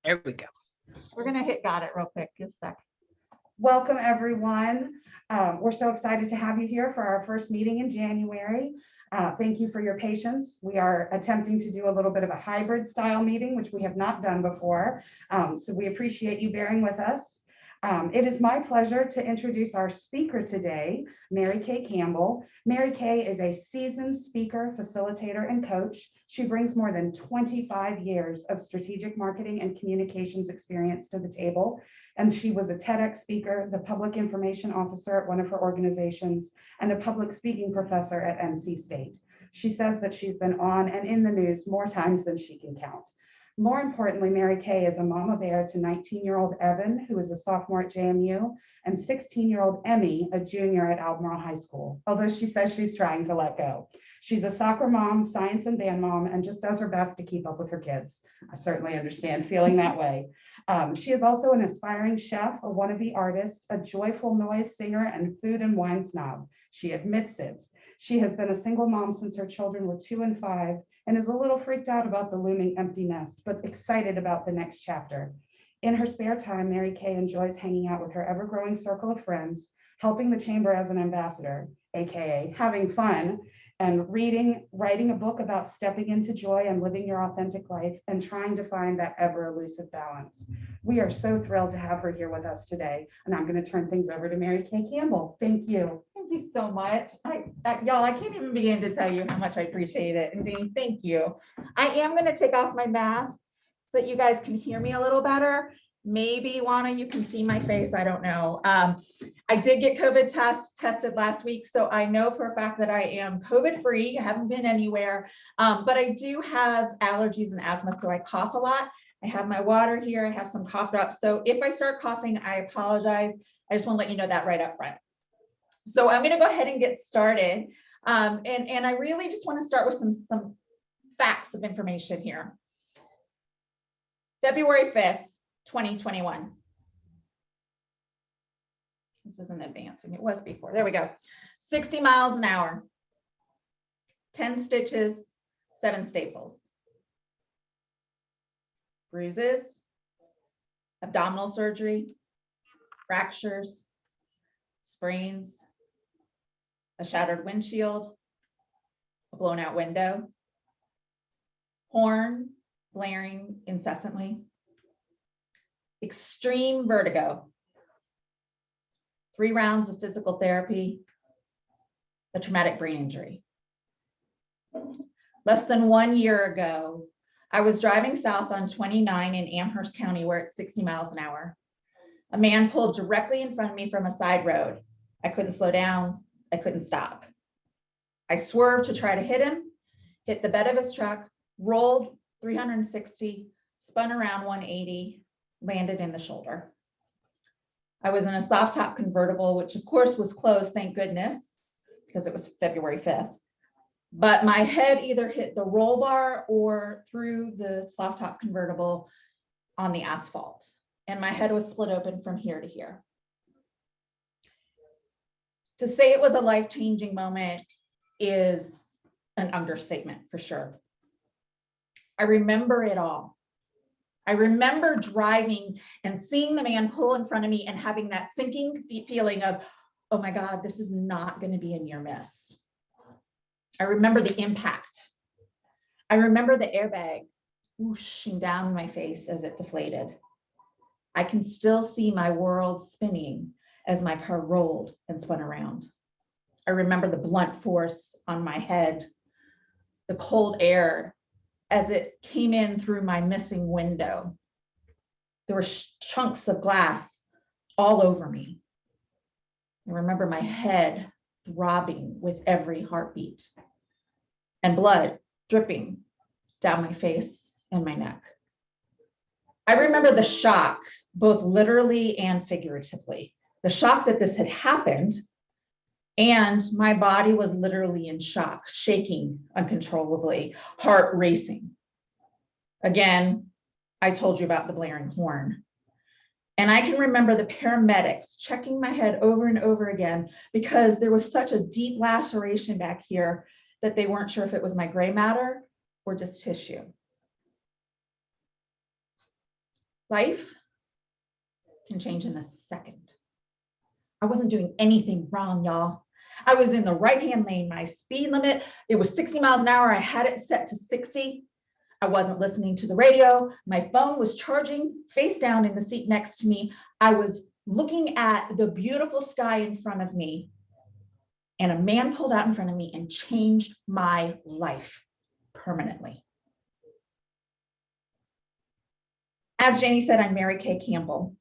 There we go. We're going to hit got it real quick. Just a sec. Welcome, everyone. We're so excited to have you here for our first meeting in January. Thank you for your patience. We are attempting to do a little bit of a hybrid style meeting, which we have not done before. So we appreciate you bearing with us. It is my pleasure to introduce our speaker today, Mary Kay Campbell. Mary Kay is a seasoned speaker, facilitator, and coach. She brings more than 25 years of strategic marketing and communications experience to the table. And she was a TEDx speaker, the public information officer at one of her organizations, and a public speaking professor at NC State. She says that she's been on and in the news more times than she can count. More importantly, Mary Kay is a mama bear to 19-year-old Evan, who is a sophomore at JMU, and 16-year-old Emmy, a junior at Albemarle High School, although she says she's trying to let go. She's a soccer mom, science and band mom, and just does her best to keep up with her kids. I certainly understand feeling that way. She is also an aspiring chef, a wannabe artist, a joyful noise singer, and food and wine snob. She admits it. She has been a single mom since her children were 2 and 5, and is a little freaked out about the looming empty nest, but excited about the next chapter. In her spare time, Mary Kay enjoys hanging out with her ever-growing circle of friends, helping the chamber as an ambassador, aka having fun, and writing a book about stepping into joy and living your authentic life and trying to find that ever-elusive balance. We are so thrilled to have her here with us today, and I'm going to turn things over to Mary Kay Campbell. Thank you. Thank you so much. Y'all, I can't even begin to tell you how much I appreciate it. And Dean, thank you. I am going to take off my mask so that you guys can hear me a little better. Maybe, Juana, you can see my face. I don't know. I did get COVID tested last week, so I know for a fact that I am COVID-free. I haven't been anywhere, but I do have allergies and asthma, so I cough a lot. I have my water here. I have some cough drops. So if I start coughing, I apologize. I just want to let you know that right up front. So I'm going to go ahead and get started. And I really just want to start with some facts of information here. February 5th, 2021. This isn't advancing. It was before. There we go. 60 miles an hour, 10 stitches, 7 staples, bruises, abdominal surgery, fractures, sprains, a shattered windshield, a blown out window, horn blaring incessantly, extreme vertigo, 3 rounds of physical therapy, a traumatic brain injury. Less than 1 year ago, I was driving south on 29 in Amherst County where it's 60 miles an hour. A man pulled directly in front of me from a side road. I couldn't slow down. I couldn't stop. I swerved to try to hit him, hit the bed of his truck, rolled 360, spun around 180, landed in the shoulder. I was in a soft top convertible, which of course was closed, thank goodness, because it was February 5th. But my head either hit the roll bar or through the soft top convertible on the asphalt. And my head was split open from here to here. To say it was a life-changing moment is an understatement for sure. I remember it all. I remember driving and seeing the man pull in front of me and having that sinking feeling of, oh my God, this is not going to be a near miss. I remember the impact. I remember the airbag whooshing down my face as it deflated. I can still see my world spinning as my car rolled and spun around. I remember the blunt force on my head, the cold air as it came in through my missing window. There were chunks of glass all over me. I remember my head throbbing with every heartbeat and blood dripping down my face and my neck. I remember the shock, both literally and figuratively. The shock that this had happened, and my body was literally in shock, shaking uncontrollably, heart racing. Again, I told you about the blaring horn. And I can remember the paramedics checking my head over and over again because there was such a deep laceration back here that they weren't sure if it was my gray matter or just tissue. life can change in a second. I wasn't doing anything wrong, y'all. I was in the right-hand lane. My speed limit, it was 60 miles an hour. I had it set to 60. I wasn't listening to the radio. My phone was charging face down in the seat next to me. I was looking at the beautiful sky in front of me, and a man pulled out in front of me and changed my life permanently. As Janie said, I'm Mary Kay Campbell,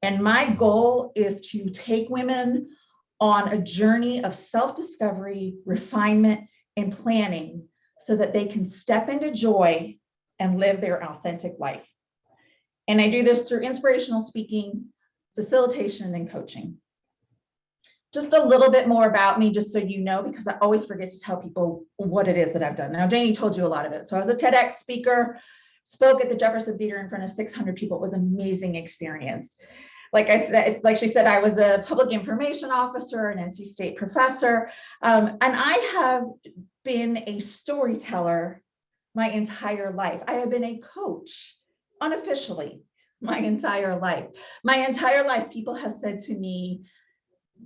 and my goal is to take women on a journey of self-discovery, refinement, and planning so that they can step into joy and live their authentic life. And I do this through inspirational speaking, facilitation, and coaching. Just a little bit more about me, just so you know, because I always forget to tell people what it is that I've done. Now, Janie told you a lot of it. So I was a TEDx speaker, spoke at the Jefferson Theater in front of 600 people. It was an amazing experience. Like I said, like she said, I was a public information officer, an NC State professor, and I have been a storyteller my entire life. I have been a coach unofficially my entire life. My entire life, people have said to me,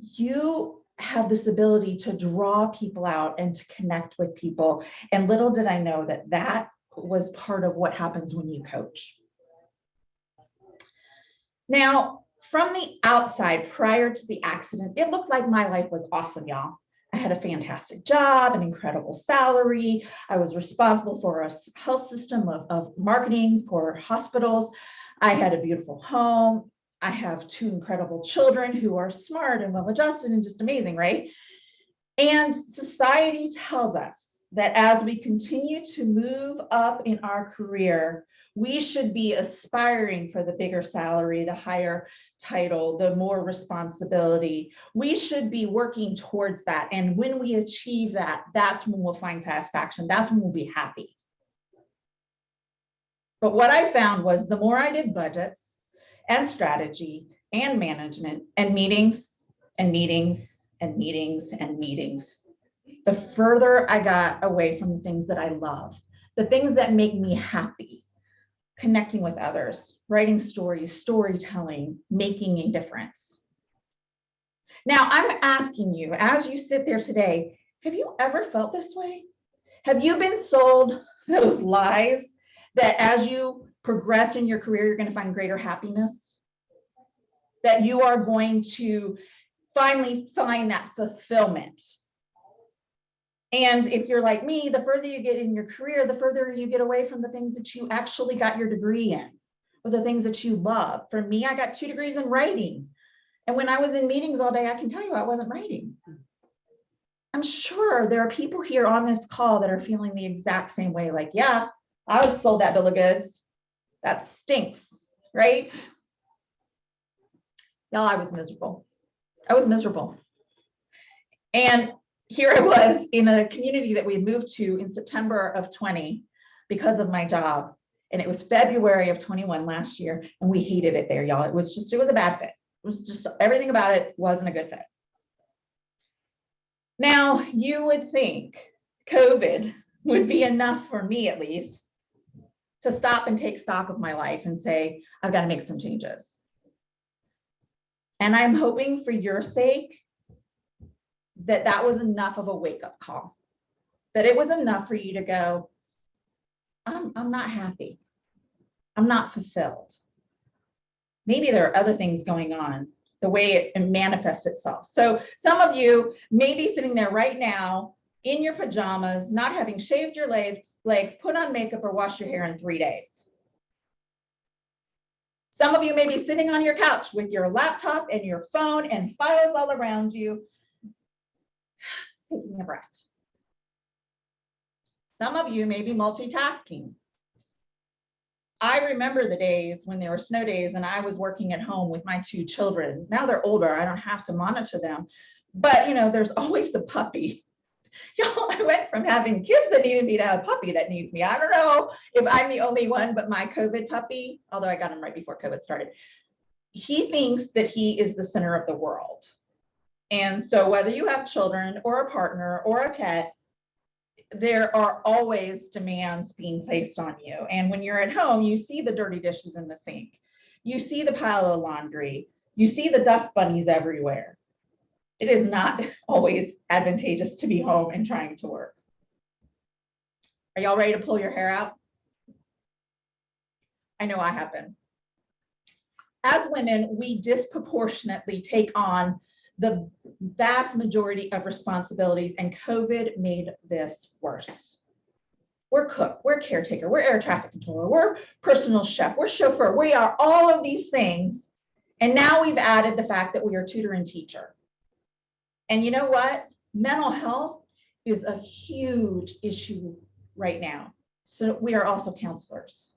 you have this ability to draw people out and to connect with people. And little did I know that that was part of what happens when you coach. Now, from the outside, prior to the accident, it looked like my life was awesome, y'all. I had a fantastic job, an incredible salary. I was responsible for a health system of marketing for hospitals. I had a beautiful home. I have 2 incredible children who are smart and well-adjusted and just amazing, right? And society tells us that as we continue to move up in our career, we should be aspiring for the bigger salary, the higher title, the more responsibility. We should be working towards that. And when we achieve that, that's when we'll find satisfaction. That's when we'll be happy. But what I found was the more I did budgets and strategy and management and meetings and meetings and meetings and meetings, the further I got away from the things that I love, the things that make me happy, connecting with others, writing stories, storytelling, making a difference. Now, I'm asking you, as you sit there today, have you ever felt this way? Have you been sold those lies that as you progress in your career, you're going to find greater happiness? That you are going to finally find that fulfillment? And if you're like me, the further you get in your career, the further you get away from the things that you actually got your degree in, or the things that you love. For me, I got 2 degrees in writing. And when I was in meetings all day, I can tell you I wasn't writing. I'm sure there are people here on this call that are feeling the exact same way. Like, yeah, I was sold that bill of goods. That stinks, right? Y'all, I was miserable. I was miserable. And here I was in a community that we had moved to in September of 20 because of my job. And it was February of 21 last year. And we hated it there, y'all. It was a bad fit. It was just everything about it wasn't a good fit. Now, you would think COVID would be enough for me, at least, to stop and take stock of my life and say, I've got to make some changes. And I'm hoping for your sake that that was enough of a wake-up call, that it was enough for you to go, I'm not happy. I'm not fulfilled. Maybe there are other things going on, the way it manifests itself. So some of you may be sitting there right now in your pajamas, not having shaved your legs, put on makeup, or washed your hair in 3 days. Some of you may be sitting on your couch with your laptop and your phone and files all around you, taking a breath. Some of you may be multitasking. I remember the days when there were snow days and I was working at home with my 2 children. Now they're older, I don't have to monitor them. But there's always the puppy. Y'all, I went from having kids that needed me to have a puppy that needs me. I don't know if I'm the only one, but my COVID puppy, although I got him right before COVID started, he thinks that he is the center of the world. And so whether you have children or a partner or a pet, there are always demands being placed on you. And when you're at home, you see the dirty dishes in the sink. You see the pile of laundry. You see the dust bunnies everywhere. It is not always advantageous to be home and trying to work. Are y'all ready to pull your hair out? I know I have been. As women, we disproportionately take on the vast majority of responsibilities, and COVID made this worse. We're cook, we're caretaker, we're air traffic controller, we're personal chef, we're chauffeur, we are all of these things. And now we've added the fact that we are tutor and teacher. And you know what? Mental health is a huge issue right now. So we are also counselors.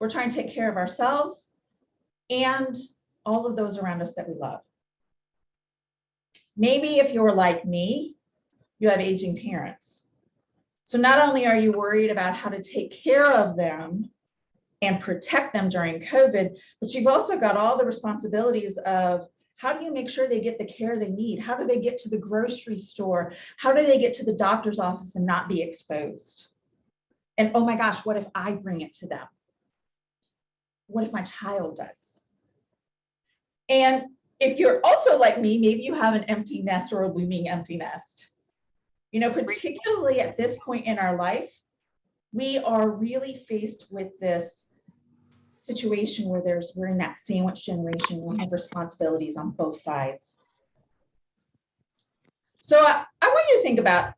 We're trying to take care of ourselves and all of those around us that we love. Maybe if you're like me, you have aging parents. So not only are you worried about how to take care of them and protect them during COVID, but you've also got all the responsibilities of how do you make sure they get the care they need? How do they get to the grocery store? How do they get to the doctor's office and not be exposed? And oh my gosh, what if I bring it to them? What if my child does? And if you're also like me, maybe you have an empty nest or a looming empty nest. You know, particularly at this point in our life, we are really faced with this situation where we're in that sandwich generation. We have responsibilities on both sides. So I want you to think about,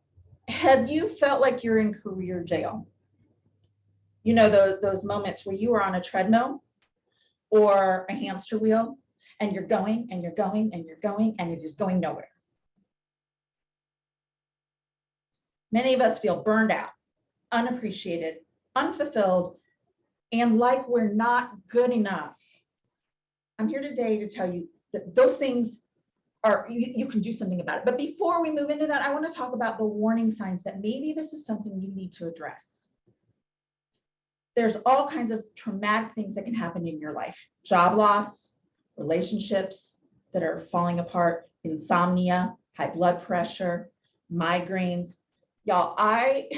have you felt like you're in career jail? You know, those moments where you are on a treadmill or a hamster wheel and you're going and you're going and you're going and you're just going nowhere. Many of us feel burned out, unappreciated, unfulfilled, and like we're not good enough. I'm here today to tell you that those things are, you can do something about it. But before we move into that, I want to talk about the warning signs that maybe this is something you need to address. There's all kinds of traumatic things that can happen in your life. Job loss, relationships that are falling apart, insomnia, high blood pressure, migraines. Y'all, I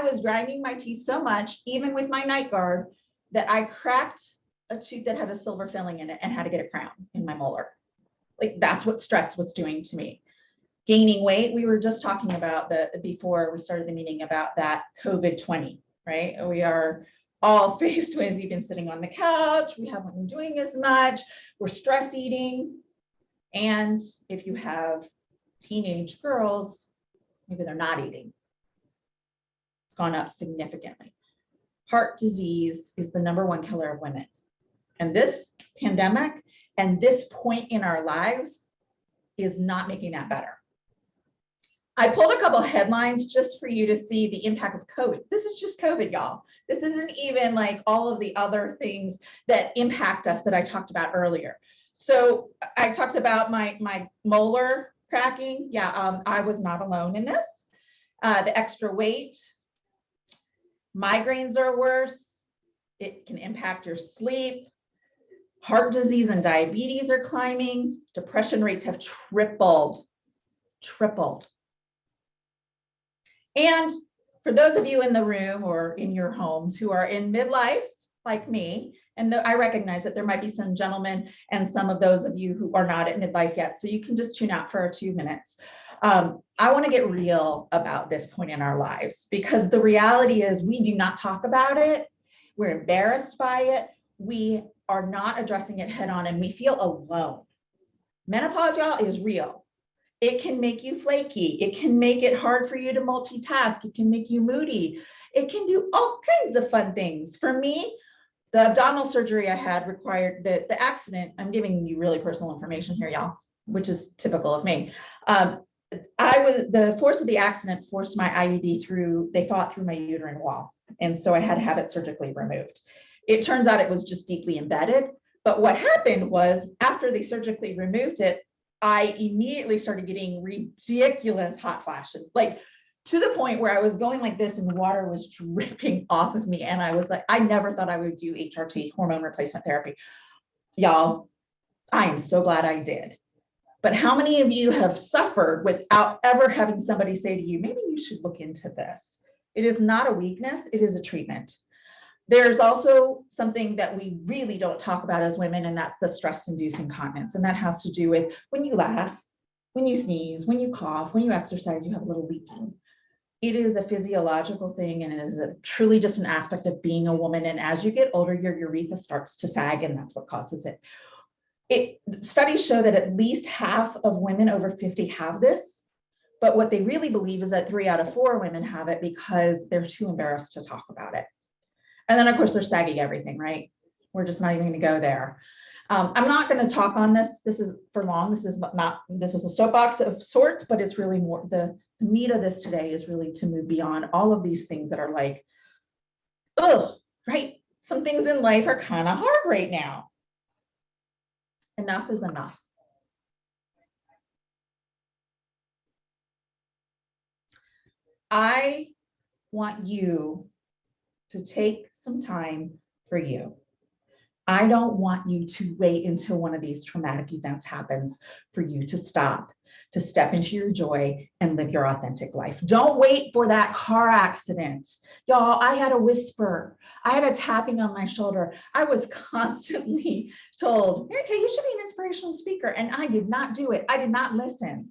was grinding my teeth so much, even with my night guard, that I cracked a tooth that had a silver filling in it and had to get a crown in my molar. Like, that's what stress was doing to me. Gaining weight, we were just talking about before we started the meeting about that COVID-20, right? We are all faced with, we've been sitting on the couch, we haven't been doing as much, we're stress eating. And if you have teenage girls, maybe they're not eating. It's gone up significantly. Heart disease is the #1 killer of women. And this pandemic and this point in our lives is not making that better. I pulled a couple headlines just for you to see the impact of COVID. This is just COVID, y'all. This isn't even like all of the other things that impact us that I talked about earlier. So I talked about my molar cracking. Yeah, I was not alone in this. The extra weight, migraines are worse. It can impact your sleep. Heart disease and diabetes are climbing. Depression rates have tripled. And for those of you in the room or in your homes who are in midlife, like me, and I recognize that there might be some gentlemen and some of those of you who are not at midlife yet, so you can just tune out for 2 minutes. I want to get real about this point in our lives, because the reality is we do not talk about it. We're embarrassed by it. We are not addressing it head on, and we feel alone. Menopause, y'all, is real. It can make you flaky. It can make it hard for you to multitask. It can make you moody. It can do all kinds of fun things. For me, the abdominal surgery I had required the accident. I'm giving you really personal information here, y'all, which is typical of me. The force of the accident forced my IUD through my uterine wall. And so I had to have it surgically removed. It turns out it was just deeply embedded. But what happened was, after they surgically removed it, I immediately started getting ridiculous hot flashes, like to the point where I was going like this and water was dripping off of me. And I was like, I never thought I would do HRT, hormone replacement therapy. Y'all, I am so glad I did. But how many of you have suffered without ever having somebody say to you, maybe you should look into this? It is not a weakness, it is a treatment. There's also something that we really don't talk about as women, and that's the stress-induced incontinence. And that has to do with when you laugh, when you sneeze, when you cough, when you exercise, you have a little leaking. It is a physiological thing, and it is truly just an aspect of being a woman. And as you get older, your urethra starts to sag, and that's what causes it. Studies show that at least half of women over 50 have this, but what they really believe is that 3 out of 4 women have it because they're too embarrassed to talk about it. And then, of course, there's sagging everything, right? We're just not even going to go there. I'm not going to talk on this. This is for long. This is a soapbox of sorts, but it's really more the meat of this today is really to move beyond all of these things that are like, oh, right? Some things in life are kind of hard right now. Enough is enough. I want you to take some time for you. I don't want you to wait until one of these traumatic events happens for you to stop, to step into your joy and live your authentic life. Don't wait for that car accident. Y'all, I had a whisper. I had a tapping on my shoulder. I was constantly told, okay, you should be an inspirational speaker. And I did not do it. I did not listen.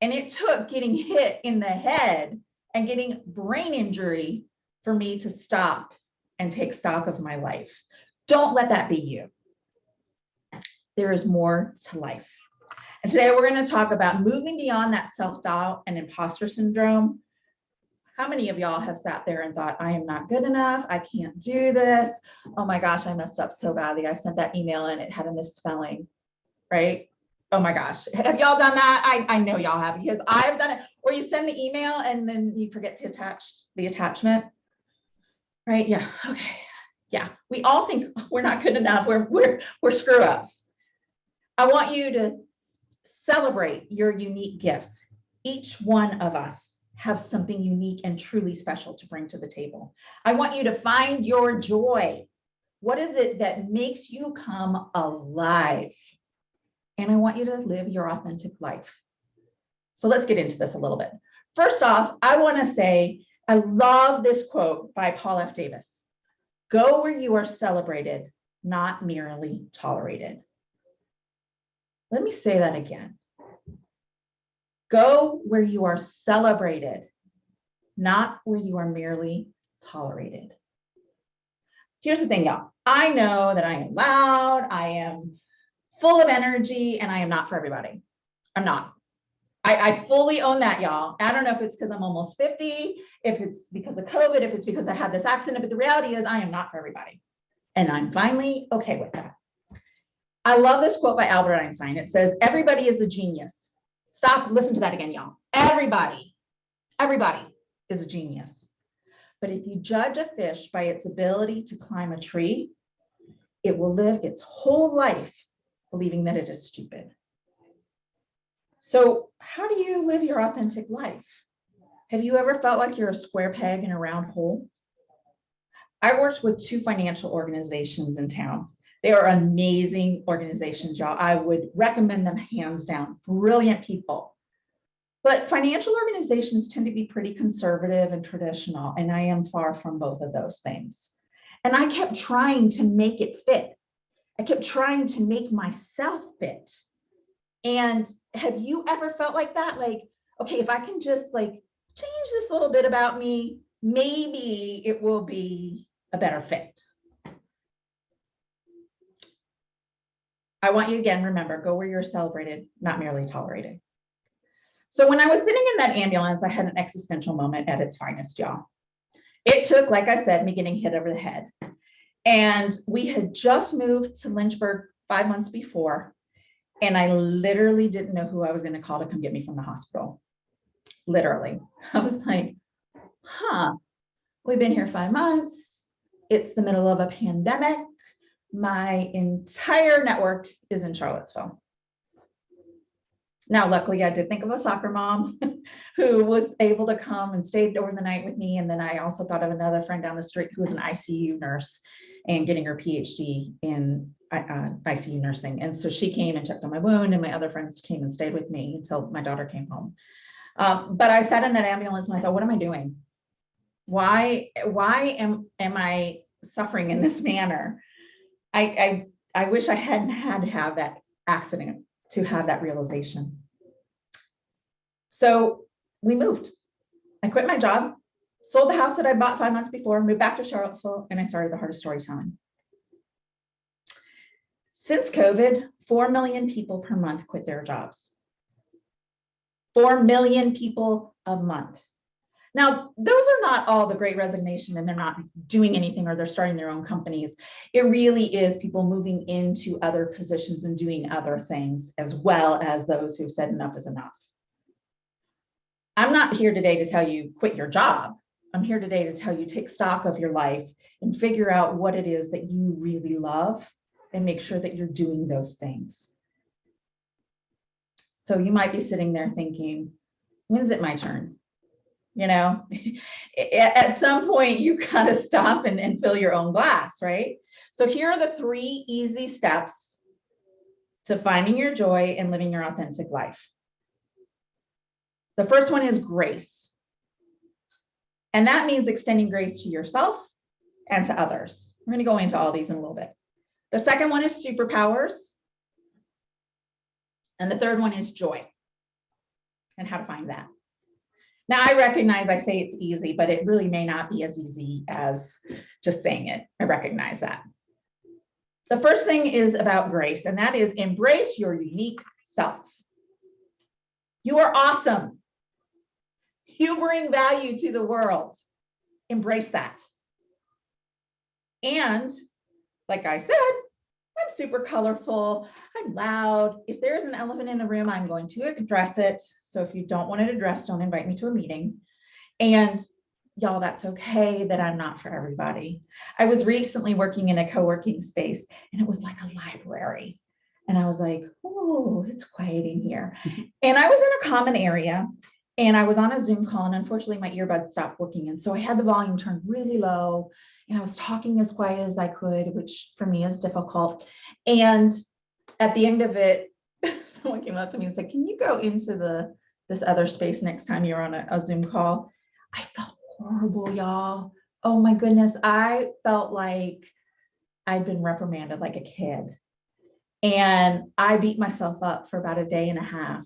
And it took getting hit in the head and getting brain injury for me to stop and take stock of my life. Don't let that be you. There is more to life. And today we're going to talk about moving beyond that self-doubt and imposter syndrome. How many of y'all have sat there and thought, I am not good enough. I can't do this. Oh my gosh, I messed up so badly. I sent that email and it had a misspelling, right? Oh my gosh. Have y'all done that? I know y'all have, because I've done it. Or you send the email and then you forget to attach the attachment, right? Yeah. Okay. Yeah. We all think we're not good enough. We're screw ups. I want you to celebrate your unique gifts. Each one of us have something unique and truly special to bring to the table. I want you to find your joy. What is it that makes you come alive? And I want you to live your authentic life. So let's get into this a little bit. First off, I want to say, I love this quote by Paul F. Davis. Go where you are celebrated, not merely tolerated. Let me say that again. Go where you are celebrated, not where you are merely tolerated. Here's the thing, y'all. I know that I am loud, I am full of energy, and I am not for everybody. I'm not. I fully own that, y'all. I don't know if it's because I'm almost 50, if it's because of COVID, if it's because I had this accident, but the reality is I am not for everybody. And I'm finally okay with that. I love this quote by Albert Einstein. It says, everybody is a genius. Stop, listen to that again, y'all. Everybody is a genius. But if you judge a fish by its ability to climb a tree, it will live its whole life believing that it is stupid. So how do you live your authentic life? Have you ever felt like you're a square peg in a round hole? I worked with 2 financial organizations in town. They are amazing organizations, y'all. I would recommend them hands down. Brilliant people. But financial organizations tend to be pretty conservative and traditional, and I am far from both of those things. And I kept trying to make it fit. I kept trying to make myself fit. And have you ever felt like that? Like, okay, if I can just like change this little bit about me, maybe it will be a better fit. I want you again, remember, go where you're celebrated, not merely tolerated. So when I was sitting in that ambulance, I had an existential moment at its finest, y'all. It took, like I said, me getting hit over the head. And we had just moved to Lynchburg 5 months before. And I literally didn't know who I was going to call to come get me from the hospital. Literally. I was like, we've been here 5 months. It's the middle of a pandemic. My entire network is in Charlottesville. Now, luckily, I did think of a soccer mom who was able to come and stayed over the night with me. And then I also thought of another friend down the street who was an ICU nurse and getting her PhD in ICU nursing. And so she came and checked on my wound, and my other friends came and stayed with me until my daughter came home. But I sat in that ambulance and I thought, what am I doing? Why am am I suffering in this manner? I wish I hadn't had to have that accident to have that realization. So we moved. I quit my job, sold the house that I bought 5 months before, moved back to Charlottesville, and I started the Heart of Storytelling. Since COVID, 4 million people per month quit their jobs. 4 million people a month. Now, those are not all the great resignation and they're not doing anything or they're starting their own companies. It really is people moving into other positions and doing other things, as well as those who've said enough is enough. I'm not here today to tell you quit your job. I'm here today to tell you take stock of your life and figure out what it is that you really love and make sure that you're doing those things. So you might be sitting there thinking, when's it my turn? You know, at some point you gotta stop and fill your own glass, right? So here are the 3 easy steps to finding your joy and living your authentic life. The first one is grace. And that means extending grace to yourself and to others. We're gonna go into all these in a little bit. The second one is superpowers. And the third one is joy and how to find that. Now, I recognize I say it's easy, but it really may not be as easy as just saying it. I recognize that. The first thing is about grace, and that is embrace your unique self. You are awesome. You bring value to the world. Embrace that. And like I said, I'm super colorful, I'm loud. If there's an elephant in the room, I'm going to address it. So if you don't want it addressed, don't invite me to a meeting. And y'all, that's okay that I'm not for everybody. I was recently working in a co-working space and it was like a library. And I was like, oh, it's quiet in here. And I was in a common area and I was on a Zoom call and unfortunately my earbuds stopped working. And so I had the volume turned really low and I was talking as quiet as I could, which for me is difficult. And at the end of it, someone came up to me and said, can you go into this other space next time you're on a Zoom call? I felt horrible, y'all. Oh my goodness. I felt like I'd been reprimanded like a kid. And I beat myself up for about a day and a half.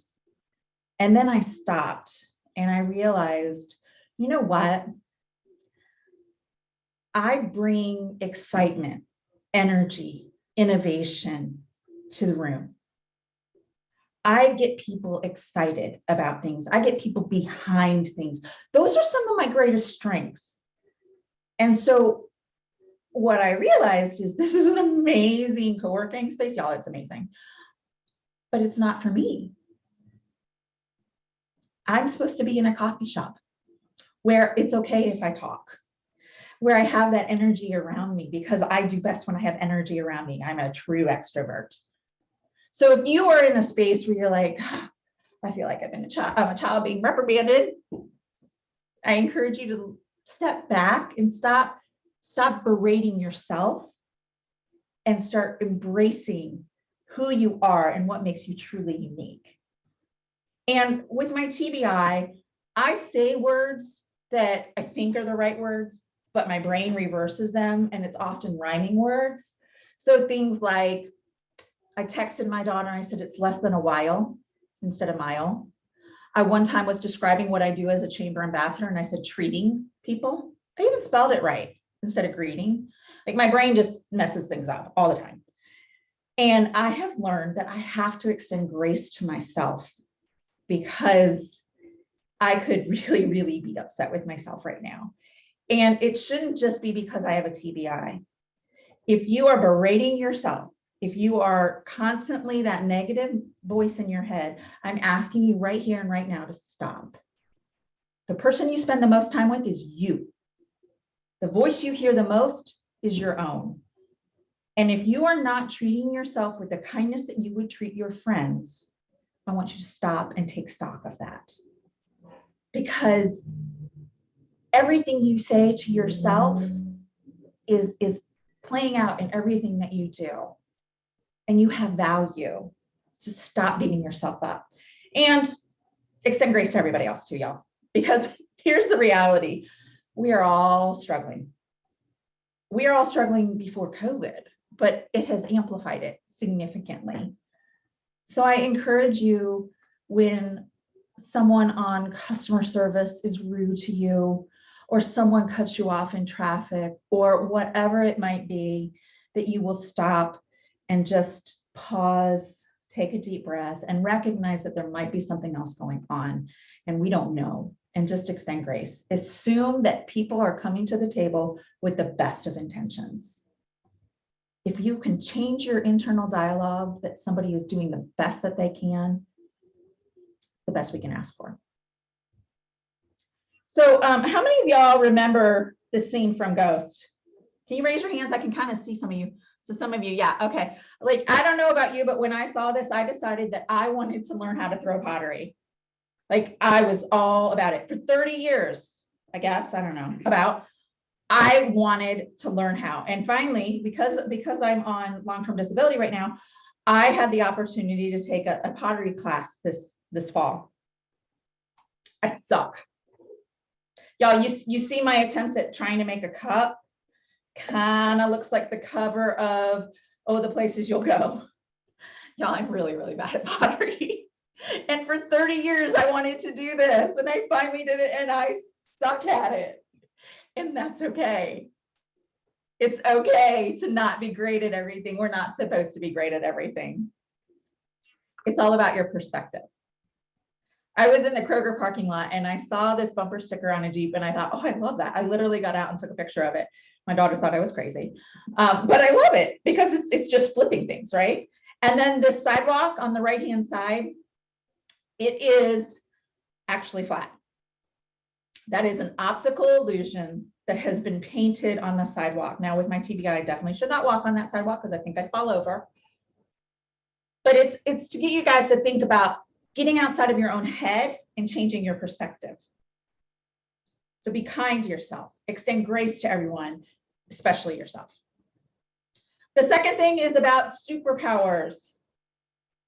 And then I stopped and I realized, you know what? I bring excitement, energy, innovation to the room. I get people excited about things. I get people behind things. Those are some of my greatest strengths. And so what I realized is this is an amazing co-working space. Y'all, it's amazing. But it's not for me. I'm supposed to be in a coffee shop where it's okay if I talk, where I have that energy around me because I do best when I have energy around me. I'm a true extrovert. So if you are in a space where you're like, I feel like I'm a child being reprimanded, I encourage you to step back and stop berating yourself and start embracing who you are and what makes you truly unique. And with my TBI, I say words that I think are the right words, but my brain reverses them and it's often rhyming words. So things like, I texted my daughter, I said, it's less than a while instead of mile. I one time was describing what I do as a chamber ambassador and I said, treating people. I even spelled it right instead of greeting. Like my brain just messes things up all the time. And I have learned that I have to extend grace to myself because I could really, really be upset with myself right now. And it shouldn't just be because I have a TBI. If you are berating yourself, if you are constantly that negative voice in your head, I'm asking you right here and right now to stop. The person you spend the most time with is you. The voice you hear the most is your own. And if you are not treating yourself with the kindness that you would treat your friends, I want you to stop and take stock of that. Because everything you say to yourself is playing out in everything that you do. And you have value. So stop beating yourself up. And extend grace to everybody else too, y'all. Because here's the reality. We are all struggling. we are all struggling before COVID, but it has amplified it significantly. So I encourage you, when someone on customer service is rude to you, or someone cuts you off in traffic, or whatever it might be, that you will stop and just pause, take a deep breath, and recognize that there might be something else going on and we don't know, and just extend grace. Assume that people are coming to the table with the best of intentions. If you can change your internal dialogue that somebody is doing the best that they can, the best we can ask for. So how many of y'all remember the scene from Ghost? Can you raise your hands? I can kind of see some of you. So some of you, yeah, okay. Like, I don't know about you, but when I saw this, I decided that I wanted to learn how to throw pottery. Like, I was all about it for 30 years, I guess, I don't know, about. I wanted to learn how. And finally, because I'm on long-term disability right now, I had the opportunity to take a pottery class this fall. I suck. Y'all, you see my attempt at trying to make a cup? Kind of looks like the cover of Oh, the Places You'll Go. Y'all, I'm really, really bad at pottery. And for 30 years, I wanted to do this, and I finally did it, and I suck at it. And that's okay. It's okay to not be great at everything. We're not supposed to be great at everything. It's all about your perspective. I was in the Kroger parking lot and I saw this bumper sticker on a Jeep, and I thought, oh, I love that. I literally got out and took a picture of it. My daughter thought I was crazy, but I love it because it's just flipping things, right? And then the sidewalk on the right-hand side, it is actually flat. That is an optical illusion that has been painted on the sidewalk. Now, with my TBI, I definitely should not walk on that sidewalk because I think I'd fall over. But it's to get you guys to think about getting outside of your own head and changing your perspective. So be kind to yourself, extend grace to everyone, especially yourself. The second thing is about superpowers.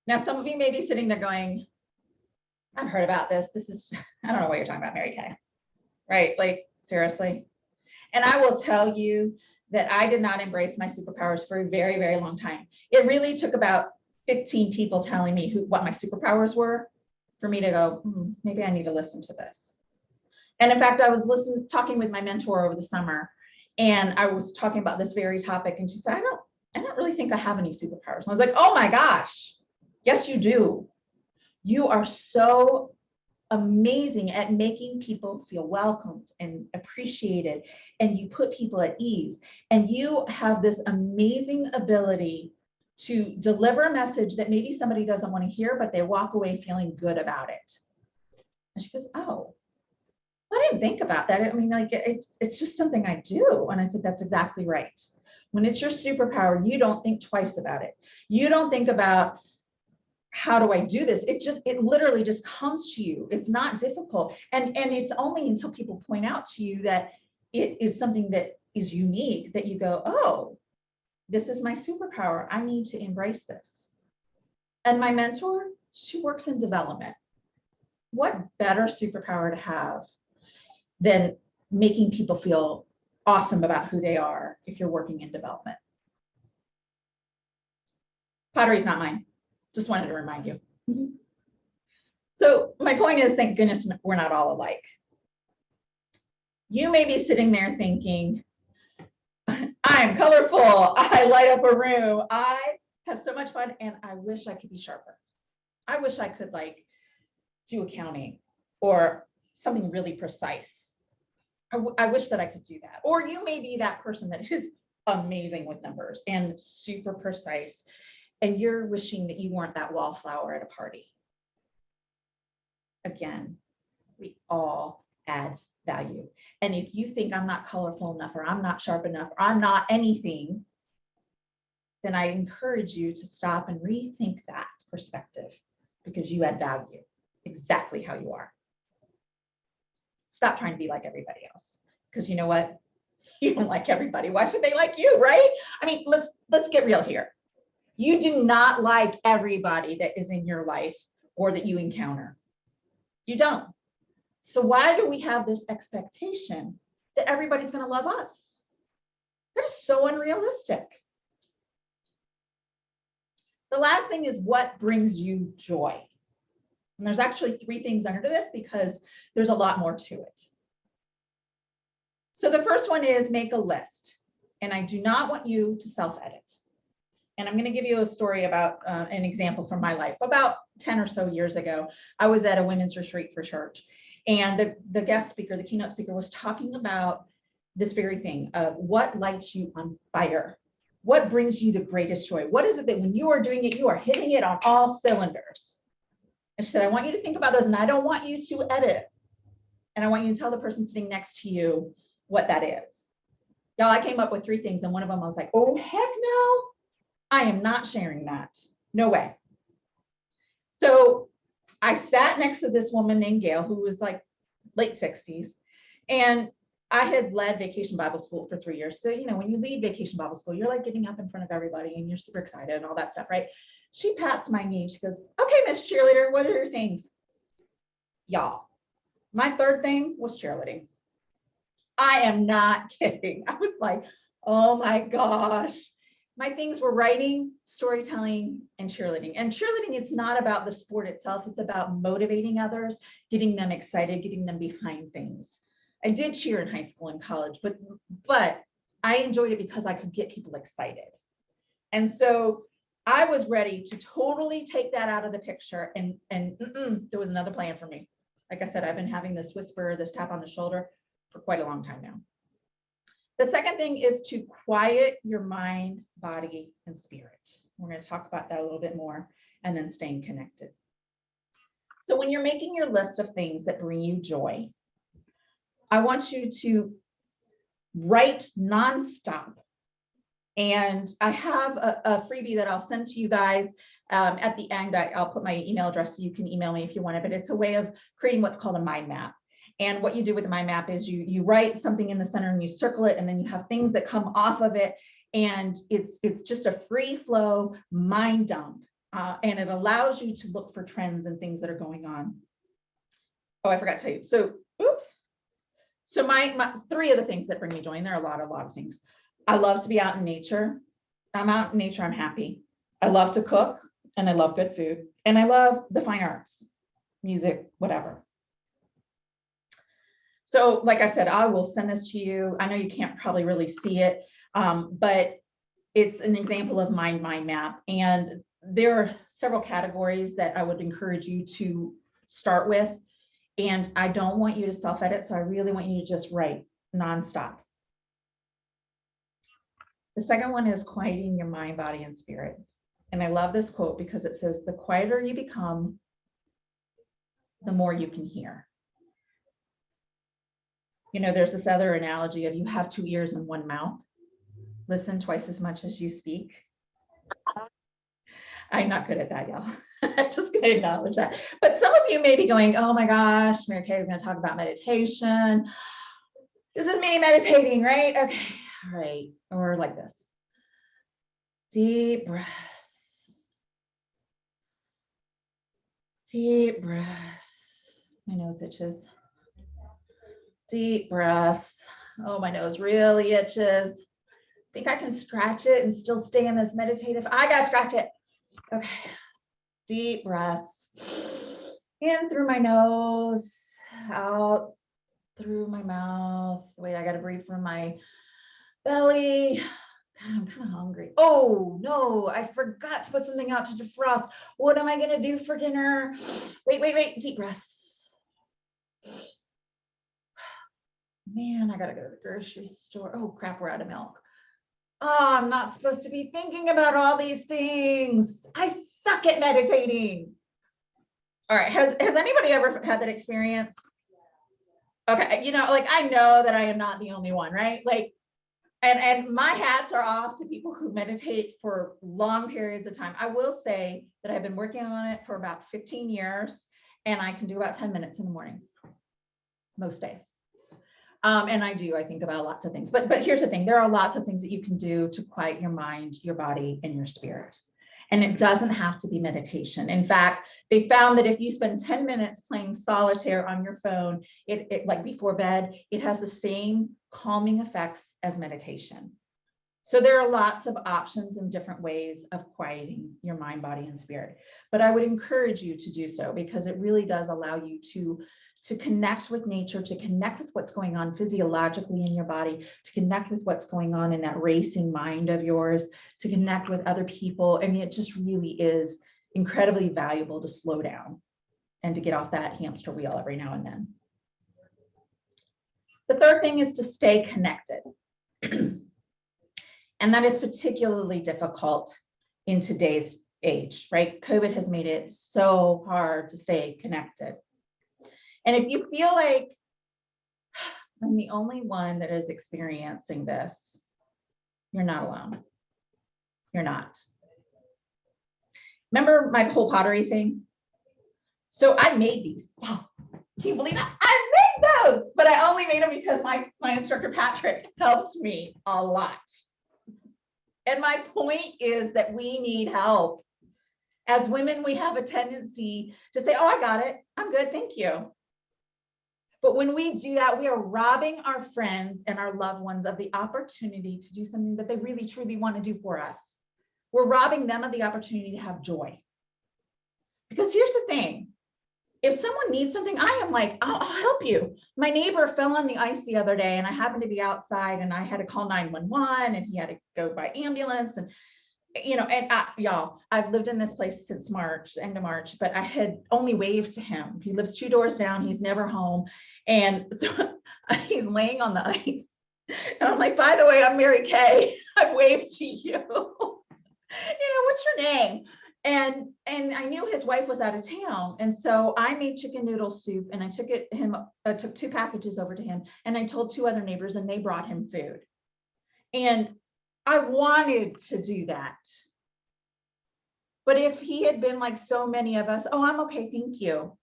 Now, some of you may be sitting there going, I've heard about this. This is, I don't know what you're talking about, Mary Kay, right? Like, seriously. And I will tell you that I did not embrace my superpowers for a very, very long time. It really took about 15 people telling me what my superpowers were for me to go, maybe I need to listen to this. And in fact, I was talking with my mentor over the summer, and I was talking about this very topic, and she said, I don't really think I have any superpowers. And I was like, oh my gosh, yes, you do. You are so amazing at making people feel welcomed and appreciated, and you put people at ease, and you have this amazing ability to deliver a message that maybe somebody doesn't want to hear, but they walk away feeling good about it. And she goes, oh, I didn't think about that. I mean, like, it's just something I do. And I said, that's exactly right. When it's your superpower, you don't think twice about it. You don't think about, how do I do this? It literally just comes to you. It's not difficult. And it's only until people point out to you that it is something that is unique that you go, oh, this is my superpower. I need to embrace this. And my mentor, she works in development. What better superpower to have than making people feel awesome about who they are if you're working in development? Pottery's not mine. Just wanted to remind you. So my point is, thank goodness we're not all alike. You may be sitting there thinking, I'm colorful, I light up a room, I have so much fun, and I wish I could be sharper. I wish I could like do accounting or something really precise. I wish that I could do that. Or you may be that person that is amazing with numbers and super precise, and you're wishing that you weren't that wallflower at a party. Again, we all add value. And if you think I'm not colorful enough, or I'm not sharp enough, or I'm not anything, then I encourage you to stop and rethink that perspective, because you add value exactly how you are. Stop trying to be like everybody else, because you know what? You don't like everybody. Why should they like you, right? I mean, let's get real here. You do not like everybody that is in your life or that you encounter. You don't. So why do we have this expectation that everybody's going to love us? That is so unrealistic. The last thing is what brings you joy. And there's actually 3 things under this because there's a lot more to it. So the first one is make a list. And I do not want you to self-edit. And I'm going to give you a story about an example from my life. About 10 or so years ago, I was at a women's retreat for church. And the guest speaker, the keynote speaker, was talking about this very thing of what lights you on fire. What brings you the greatest joy? What is it that when you are doing it, you are hitting it on all cylinders? And she said, I want you to think about those, and I don't want you to edit. And I want you to tell the person sitting next to you what that is. Y'all, I came up with 3 things, and one of them I was like, oh, heck no. I am not sharing that. No way. So I sat next to this woman named Gail, who was like late 60s. And I had led Vacation Bible School for 3 years. So, you know, when you lead Vacation Bible School, you're like getting up in front of everybody and you're super excited and all that stuff, right? She pats my knee. She goes, okay, Miss Cheerleader, what are your things? Y'all, my 3rd thing was cheerleading. I am not kidding. I was like, oh my gosh. My things were writing, storytelling, and cheerleading. And cheerleading, it's not about the sport itself. It's about motivating others, getting them excited, getting them behind things. I did cheer in high school and college, but I enjoyed it because I could get people excited. And so I was ready to totally take that out of the picture. And there was another plan for me. Like I said, I've been having this whisper, this tap on the shoulder for quite a long time now. The second thing is to quiet your mind, body, and spirit. We're going to talk about that a little bit more, and then staying connected. So when you're making your list of things that bring you joy, I want you to write nonstop. And I have a freebie that I'll send to you guys at the end. I'll put my email address so you can email me if you want it, but it's a way of creating what's called a mind map. And what you do with the mind map is you write something in the center and you circle it, and then you have things that come off of it. And it's just a free flow mind dump. And it allows you to look for trends and things that are going on. Oh, I forgot to tell you. So, oops. So my 3 of the things that bring me joy, and there are a lot of things. I love to be out in nature. I'm out in nature, I'm happy. I love to cook, and I love good food. And I love the fine arts, music, whatever. So like I said, I will send this to you. I know you can't probably really see it, but it's an example of my mind map. And there are several categories that I would encourage you to start with. And I don't want you to self-edit, so I really want you to just write nonstop. The second one is quieting your mind, body, and spirit. And I love this quote because it says, the quieter you become, the more you can hear. You know, there's this other analogy of you have 2 ears and 1 mouth. Listen twice as much as you speak. I'm not good at that, y'all. I'm just going to acknowledge that. But some of you may be going, oh my gosh, Mary Kay is going to talk about meditation. This is me meditating, right? Okay, all right. Or like this. Deep breaths. Deep breaths. My nose itches. Deep breaths. Oh, my nose really itches. Think I can scratch it and still stay in this meditative? I gotta scratch it. Okay. Deep breaths. In through my nose, out through my mouth. Wait, I gotta breathe from my belly. God, I'm kind of hungry. Oh no, I forgot to put something out to defrost. What am I gonna do for dinner? Wait. Deep breaths. Man, I gotta go to the grocery store. Oh crap, we're out of milk. Oh, I'm not supposed to be thinking about all these things. I suck at meditating. All right, has anybody ever had that experience? Okay, you know, like I know that I am not the only one, right? Like, and my hats are off to people who meditate for long periods of time. I will say that I've been working on it for about 15 years, and I can do about 10 minutes in the morning, most days. And I think about lots of things, but here's the thing. There are lots of things that you can do to quiet your mind, your body, and your spirit. And it doesn't have to be meditation. In fact, they found that if you spend 10 minutes playing solitaire on your phone, it like before bed, it has the same calming effects as meditation. So there are lots of options and different ways of quieting your mind, body, and spirit. But I would encourage you to do so because it really does allow you to connect with nature, to connect with what's going on physiologically in your body, to connect with what's going on in that racing mind of yours, to connect with other people. I mean, it just really is incredibly valuable to slow down and to get off that hamster wheel every now and then. The third thing is to stay connected. And that is particularly difficult in today's age, right? COVID has made it so hard to stay connected. And if you feel like I'm the only one that is experiencing this, you're not alone. You're not. Remember my whole pottery thing? So I made these. Wow, can you believe that? I made those, but I only made them because my instructor, Patrick, helped me a lot. And my point is that we need help. As women, we have a tendency to say, oh, I got it. I'm good, thank you. But when we do that, we are robbing our friends and our loved ones of the opportunity to do something that they really, truly want to do for us. We're robbing them of the opportunity to have joy. Because here's the thing. If someone needs something, I am like, I'll help you. My neighbor fell on the ice the other day and I happened to be outside and I had to call 911 and he had to go by ambulance. And, you know, and y'all, I've lived in this place since March, end of March, but I had only waved to him. He lives 2 doors down. He's never home. And so he's laying on the ice. And I'm like, by the way, I'm Mary Kay. I've waved to you. What's your name? And I knew his wife was out of town. And so I made chicken noodle soup and I took 2 packages over to him and I told 2 other neighbors and they brought him food. And I wanted to do that. But if he had been like so many of us, oh, I'm okay, thank you,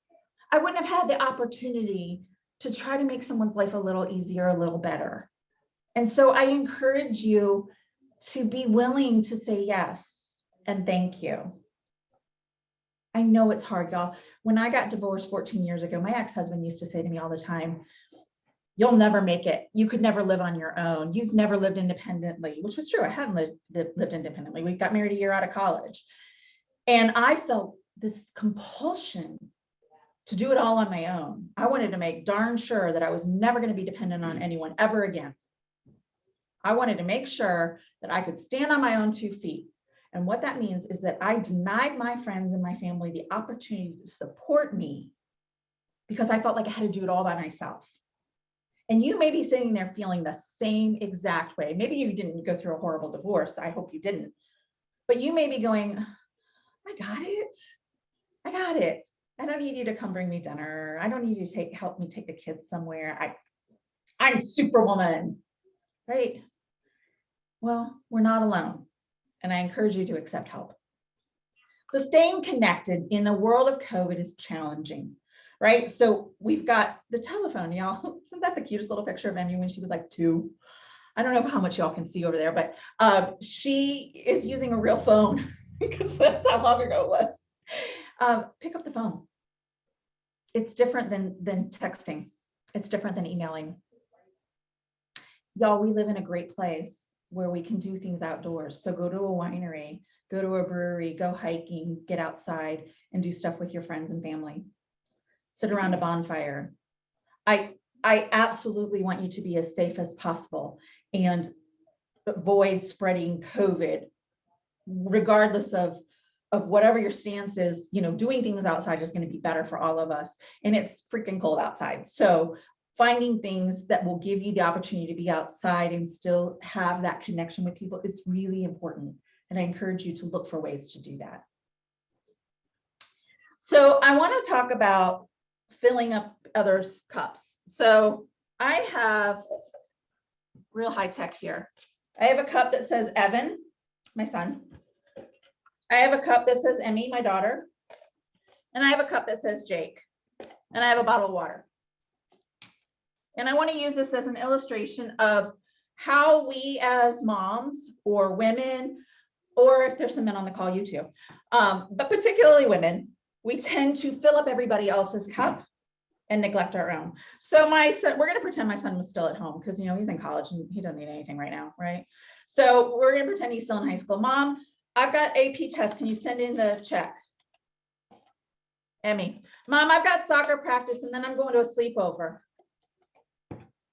I wouldn't have had the opportunity to try to make someone's life a little easier, a little better. And so I encourage you to be willing to say yes and thank you. I know it's hard, y'all. When I got divorced 14 years ago, my ex-husband used to say to me all the time, you'll never make it. You could never live on your own. You've never lived independently, which was true. I hadn't lived independently. We got married a year out of college. And I felt this compulsion to do it all on my own. I wanted to make darn sure that I was never going to be dependent on anyone ever again. I wanted to make sure that I could stand on my own 2 feet. And what that means is that I denied my friends and my family the opportunity to support me because I felt like I had to do it all by myself. And you may be sitting there feeling the same exact way. Maybe you didn't go through a horrible divorce. I hope you didn't. But you may be going, I got it. I got it. I don't need you to come bring me dinner. I don't need you to help me take the kids somewhere. I'm Superwoman, right? Well, we're not alone. And I encourage you to accept help. So staying connected in the world of COVID is challenging, right? So we've got the telephone, y'all. Isn't that the cutest little picture of Emmy when she was like 2? I don't know how much y'all can see over there, but she is using a real phone because that's how long ago it was. Pick up the phone. It's different than texting. It's different than emailing. Y'all, we live in a great place where we can do things outdoors. So go to a winery, go to a brewery, go hiking, get outside and do stuff with your friends and family. Sit around a bonfire. I absolutely want you to be as safe as possible and avoid spreading COVID, regardless of whatever your stance is. Doing things outside is going to be better for all of us. And it's freaking cold outside. So finding things that will give you the opportunity to be outside and still have that connection with people is really important. And I encourage you to look for ways to do that. So I want to talk about filling up others' cups. So I have real high tech here. I have a cup that says Evan, my son. I have a cup that says Emmy, my daughter. And I have a cup that says Jake. And I have a bottle of water. And I want to use this as an illustration of how we as moms or women, or if there's some men on the call, you too, but particularly women, we tend to fill up everybody else's cup and neglect our own. So my son, we're going to pretend my son was still at home because, he's in college and he doesn't need anything right now, right? So we're going to pretend he's still in high school. Mom, I've got AP test. Can you send in the check? Emmy, Mom, I've got soccer practice and then I'm going to a sleepover.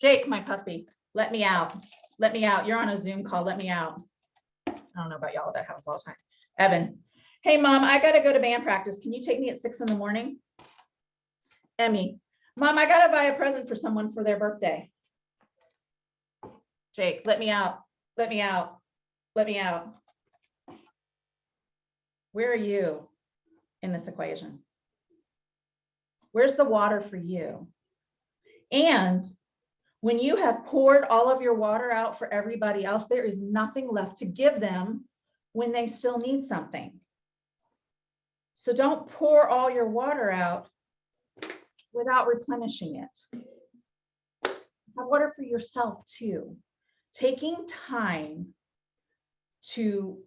Jake, my puppy, let me out. Let me out. You're on a Zoom call. Let me out. I don't know about y'all. That happens all the time. Evan, hey, Mom, I got to go to band practice. Can you take me at 6 a.m? Emmy, Mom, I got to buy a present for someone for their birthday. Jake, let me out. Let me out. Let me out. Where are you in this equation? Where's the water for you? And when you have poured all of your water out for everybody else, there is nothing left to give them when they still need something. So don't pour all your water out without replenishing it. Have water for yourself too. Taking time to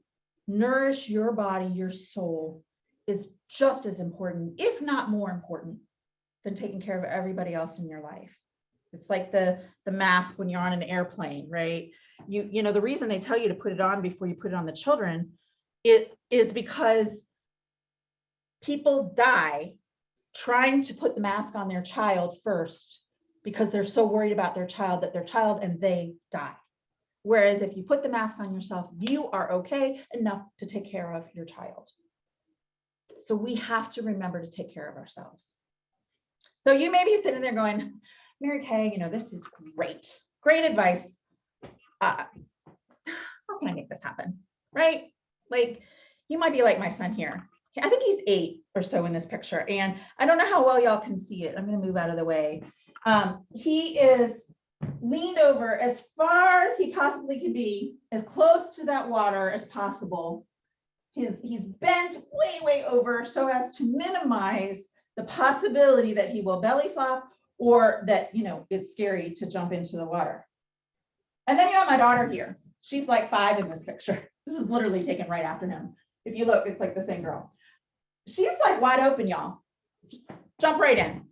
nourish your body, your soul, is just as important, if not more important, than taking care of everybody else in your life. It's like the mask when you're on an airplane, right? You know, the reason they tell you to put it on before you put it on the children, it is because people die trying to put the mask on their child first because they're so worried about their child that their child and they die. Whereas if you put the mask on yourself, you are okay enough to take care of your child. So we have to remember to take care of ourselves. So you may be sitting there going, Mary Kay, this is great. Great advice. How can I make this happen? Right? Like, you might be like my son here. I think he's 8 or so in this picture. And I don't know how well y'all can see it. I'm going to move out of the way. He is leaned over as far as he possibly can be, as close to that water as possible. He's bent way, way over so as to minimize the possibility that he will belly flop or that, it's scary to jump into the water. And then you have my daughter here. She's like 5 in this picture. This is literally taken right after him. If you look, it's like the same girl. She's like wide open, y'all. Jump right in.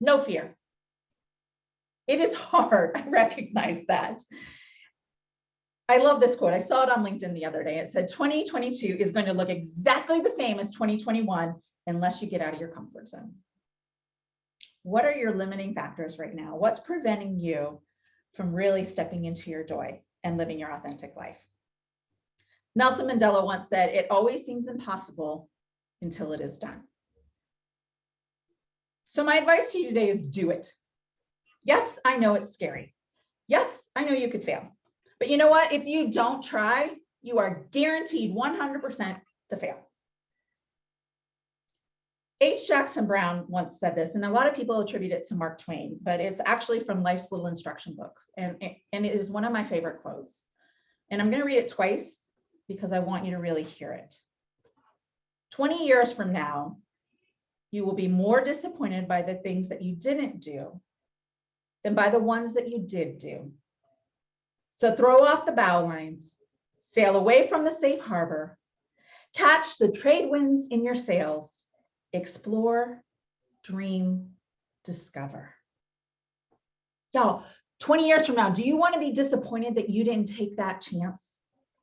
No fear. It is hard. I recognize that. I love this quote. I saw it on LinkedIn the other day. It said, 2022 is going to look exactly the same as 2021 unless you get out of your comfort zone. What are your limiting factors right now? What's preventing you from really stepping into your joy and living your authentic life? Nelson Mandela once said, it always seems impossible until it is done. So my advice to you today is do it. Yes, I know it's scary. Yes, I know you could fail. But you know what? If you don't try, you are guaranteed 100% to fail. H. Jackson Brown once said this, and a lot of people attribute it to Mark Twain, but it's actually from Life's Little Instruction Books. And it is one of my favorite quotes. And I'm going to read it twice because I want you to really hear it. 20 years from now, you will be more disappointed by the things that you didn't do than by the ones that you did do. So throw off the bow lines, sail away from the safe harbor, catch the trade winds in your sails, explore, dream, discover. Y'all, 20 years from now, do you want to be disappointed that you didn't take that chance?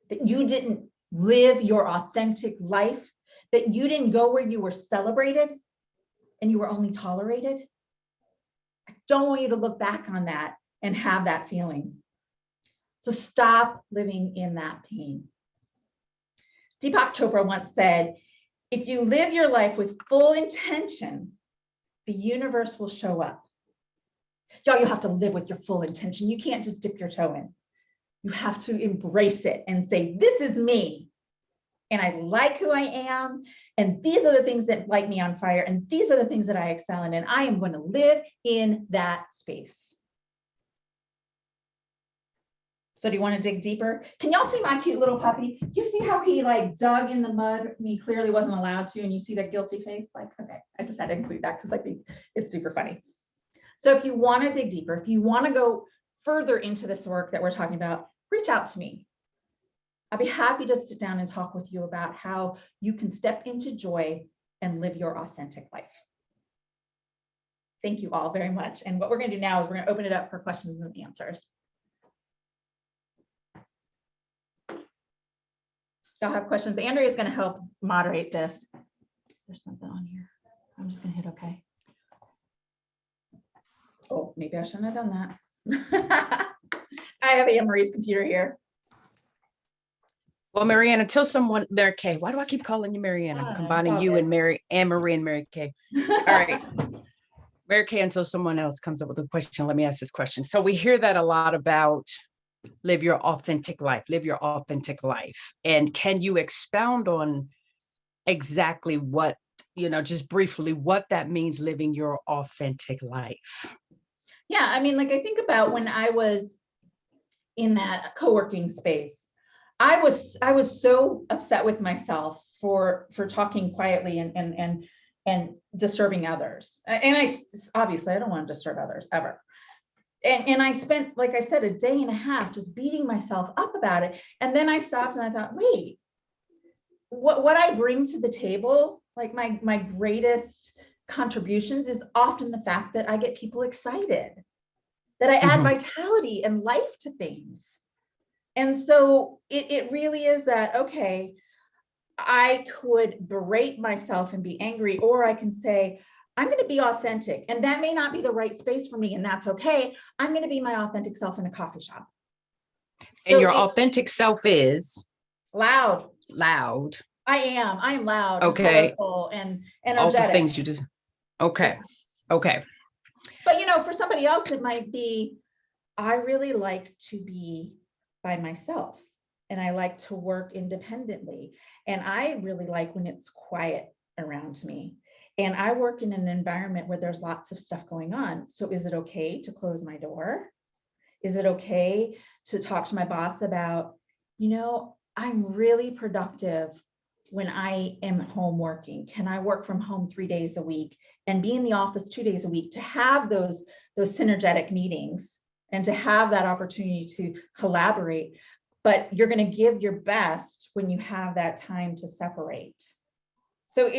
That you didn't live your authentic life? That you didn't go where you were celebrated and you were only tolerated? I don't want you to look back on that and have that feeling. So stop living in that pain. Deepak Chopra once said, if you live your life with full intention, the universe will show up. Y'all, you have to live with your full intention. You can't just dip your toe in. You have to embrace it and say, this is me. And I like who I am. And these are the things that light me on fire. And these are the things that I excel in. And I am going to live in that space. So do you want to dig deeper? Can y'all see my cute little puppy? You see how he like dug in the mud and he clearly wasn't allowed to, and you see that guilty face? Like, okay, I just had to include that because I think it's super funny. So if you want to dig deeper, if you want to go further into this work that we're talking about, reach out to me. I'll be happy to sit down and talk with you about how you can step into joy and live your authentic life. Thank you all very much. And what we're going to do now is we're going to open it up for questions and answers. Y'all have questions? Andrea is going to help moderate this. There's something on here. I'm just going to hit OK. Oh, maybe I shouldn't have done that. I have Anne Marie's computer here. Well, Marianne, until someone, Mary Kay, why do I keep calling you Marianne? I'm combining you and Anne Marie and Mary Kay. All right. Mary Kay, until someone else comes up with a question, let me ask this question. So we hear that a lot about live your authentic life, live your authentic life. And can you expound on exactly what, just briefly, what that means, living your authentic life? Yeah, I mean, like I think about when I was in that co-working space, I was so upset with myself for talking quietly and disturbing others. And I obviously I don't want to disturb others ever. And I spent, like I said, a day and a half just beating myself up about it. And then I stopped and I thought, wait, what I bring to the table, like my greatest contributions is often the fact that I get people excited, that I add vitality and life to things. And so it really is that, okay, I could berate myself and be angry, or I can say, I'm going to be authentic. And that may not be the right space for me, and that's okay. I'm going to be my authentic self in a coffee shop. And your authentic self is? Loud. Loud. I am loud. Okay. And colorful and energetic. All the things you just, okay. Okay. But, for somebody else, it might be, I really like to be by myself and I like to work independently. And I really like when it's quiet around me. And I work in an environment where there's lots of stuff going on. So is it okay to close my door? Is it okay to talk to my boss about, I'm really productive when I am home working? Can I work from home 3 days a week and be in the office 2 days a week, to have those synergetic meetings and to have that opportunity to collaborate? But you're going to give your best when you have that time to separate. So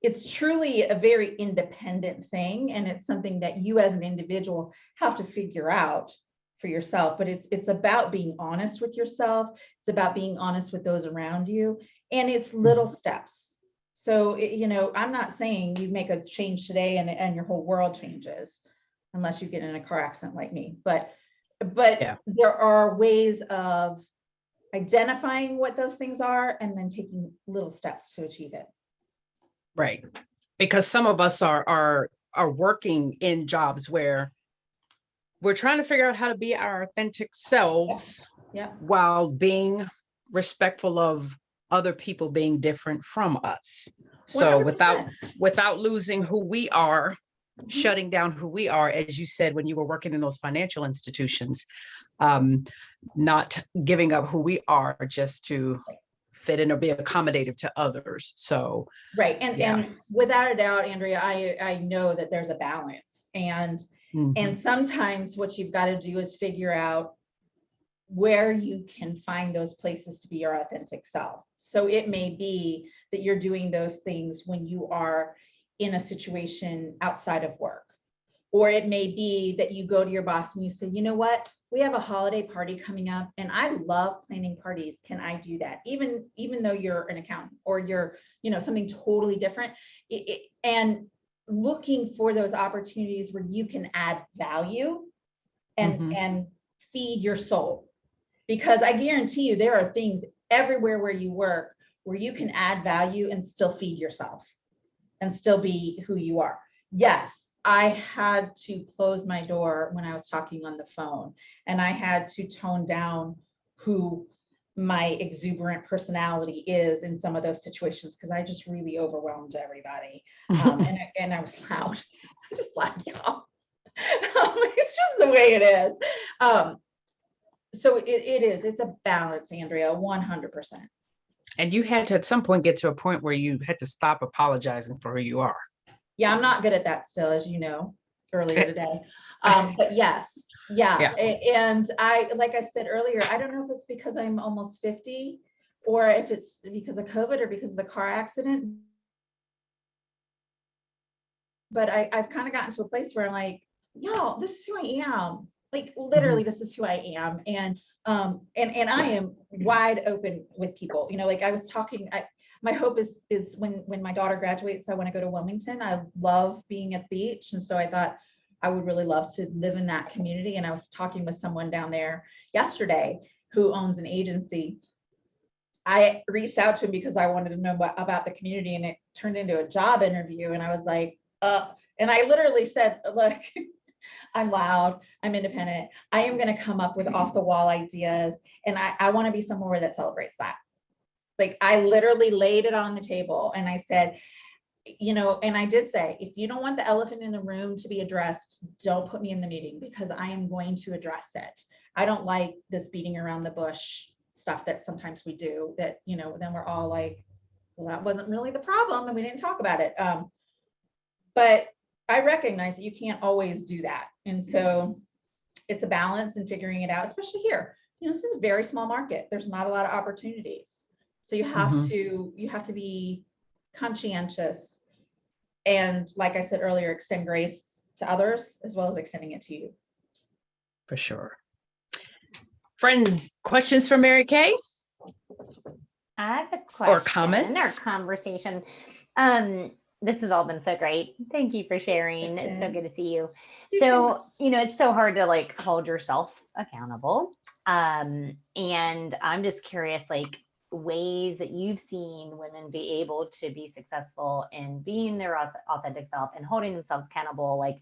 it's truly a very independent thing. And it's something that you as an individual have to figure out for yourself. But it's about being honest with yourself. It's about being honest with those around you. And it's little steps. So, I'm not saying you make a change today and your whole world changes, unless you get in a car accident like me. But yeah, there are ways of identifying what those things are and then taking little steps to achieve it. Right. Because some of us are working in jobs where we're trying to figure out how to be our authentic selves, while being respectful of other people being different from us. So 100%. without losing who we are, shutting down who we are, as you said, when you were working in those financial institutions, not giving up who we are just to fit in or be accommodative to others. So right. And without a doubt, Andrea, I know that there's a balance, and sometimes what you've got to do is figure out where you can find those places to be your authentic self. So it may be that you're doing those things when you are in a situation outside of work. Or it may be that you go to your boss and you say, you know what, we have a holiday party coming up and I love planning parties. Can I do that? Even though you're an accountant or you're, something totally different. And looking for those opportunities where you can add value and feed your soul. Because I guarantee you there are things everywhere where you work where you can add value and still feed yourself and still be who you are. Yes, I had to close my door when I was talking on the phone, and I had to tone down who my exuberant personality is in some of those situations because I just really overwhelmed everybody. And I was loud. I'm just loud, y'all. It's just the way it is. So it's a balance, Andrea, 100%. And you had to at some point get to a point where you had to stop apologizing for who you are. Yeah, I'm not good at that still, as you know, earlier today. But yes, yeah. And like I said earlier, I don't know if it's because I'm almost 50 or if it's because of COVID or because of the car accident. but I've kind of gotten to a place where I'm like, y'all, this is who I am. Like literally, this is who I am. And I am wide open with people. Like I was talking, my hope is when my daughter graduates, I want to go to Wilmington. I love being at the beach. And so I thought I would really love to live in that community. And I was talking with someone down there yesterday who owns an agency. I reached out to him because I wanted to know about the community, and it turned into a job interview. And I was like, and I literally said, look, I'm loud, I'm independent. I am going to come up with off the wall ideas. And I want to be somewhere that celebrates that. Like I literally laid it on the table and I said, and I did say, if you don't want the elephant in the room to be addressed, don't put me in the meeting because I am going to address it. I don't like this beating around the bush stuff that sometimes we do that, then we're all like, well, that wasn't really the problem and we didn't talk about it. But I recognize that you can't always do that. And so it's a balance in figuring it out, especially here. This is a very small market. There's not a lot of opportunities. So you have to be conscientious. And like I said earlier, extend grace to others as well as extending it to you. For sure. Friends, questions for Mary Kay? I have a question or comments or conversation. This has all been so great. Thank you for sharing. It's so good to see you. So, it's so hard to like hold yourself accountable. And I'm just curious, like ways that you've seen women be able to be successful in being their authentic self and holding themselves accountable, like